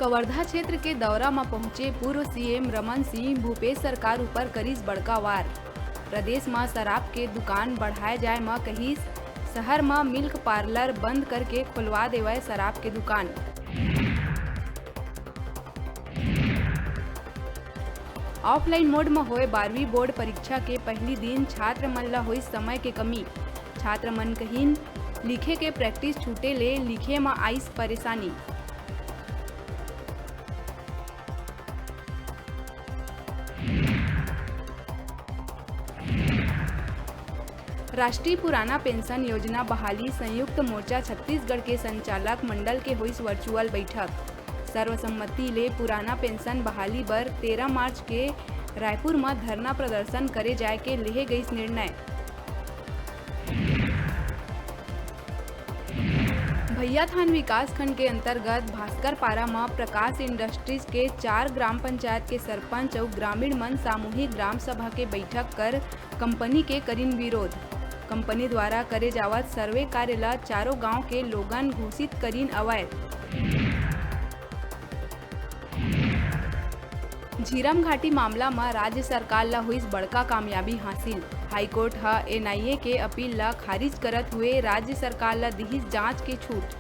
कवर्धा क्षेत्र के दौरा में पहुंचे पूर्व सीएम रमन सिंह भूपेश सरकार ऊपर करीस बड़का वार। प्रदेश में शराब के दुकान बढ़ाए जाए में कहीस, शहर में मिल्क पार्लर बंद करके खुलवा देवे शराब के दुकान। ऑफलाइन मोड में होए 12वीं बोर्ड परीक्षा के पहली दिन छात्र मन ला हुई समय के कमी। छात्र मन कहीन लिखे के प्रैक्टिस छूटे ले लिखे में आइस परेशानी। राष्ट्रीय पुराना पेंशन योजना बहाली संयुक्त मोर्चा छत्तीसगढ़ के संचालक मंडल के हुई वर्चुअल बैठक। सर्वसम्मति ले पुराना पेंशन बहाली बर 13 मार्च के रायपुर में धरना प्रदर्शन करे जाए के लेहे गई निर्णय। भैयाथान विकास खंड के अंतर्गत भास्कर पारा में प्रकाश इंडस्ट्रीज के 4 ग्राम पंचायत के सरपंच और ग्रामीण मन सामूहिक ग्राम सभा के बैठक कर कंपनी के करीन विरोध। कंपनी द्वारा करे जावत सर्वे कार्य ला चारों गांव के लोगन घोषित करीन अवैध। झीरम घाटी मामला में राज्य सरकार ला हुई बड़का कामयाबी हासिल। हाईकोर्ट हा एनआईए के अपील ला खारिज करत हुए राज्य सरकार ला दिहिस जांच के छूट।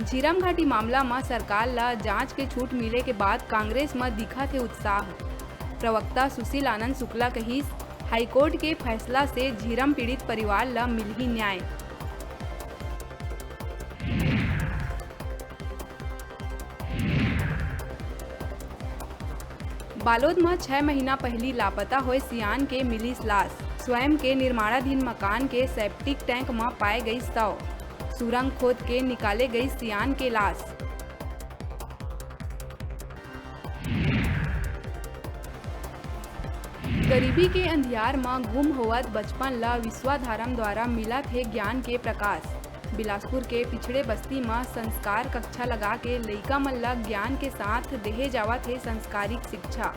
झीरम घाटी मामला में सरकार ला जांच के छूट मिले के बाद कांग्रेस में दिखा थे उत्साह। प्रवक्ता सुशील आनंद शुक्ला कहिस, हाईकोर्ट के फैसला से झीरम पीड़ित परिवार ला मिलही न्याय। बालोद में 6 महीना पहली लापता हुए सियान के मिलिस लाश। स्वयं के निर्माणाधीन मकान के सेप्टिक टैंक में पाए गई शव। सुरंग खोद के निकाले गई सियान के लाश। गरीबी के अंधियार में गुम होवत बचपन ला विश्वाधारम द्वारा मिला थे ज्ञान के प्रकाश। बिलासपुर के पिछड़े बस्ती में संस्कार कक्षा लगा के लइका मन ला ज्ञान के साथ देहे जावा थे संस्कारिक शिक्षा।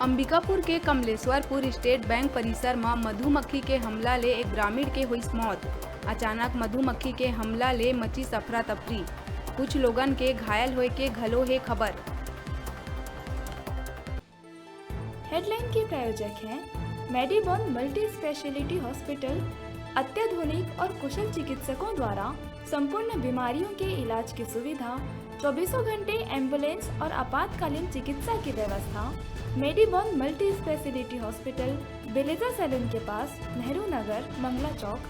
अंबिकापुर के कमलेश्वरपुर स्टेट बैंक परिसर में मधुमक्खी के हमला ले एक ग्रामीण के हुई मौत। अचानक मधुमक्खी के हमला ले मची अफरा तफरी। कुछ लोगन के घायल होए के घलो है खबर। हेडलाइन के प्रायोजक हैं मेडिबॉन मल्टी स्पेशलिटी हॉस्पिटल। अत्याधुनिक और कुशल चिकित्सकों द्वारा संपूर्ण बीमारियों के इलाज की सुविधा, 24 घंटे एम्बुलेंस और आपातकालीन चिकित्सा की व्यवस्था। मेडिबॉन मल्टी स्पेशलिटी हॉस्पिटल, बेलेजा सैलून के पास, नेहरू नगर, मंगला चौक,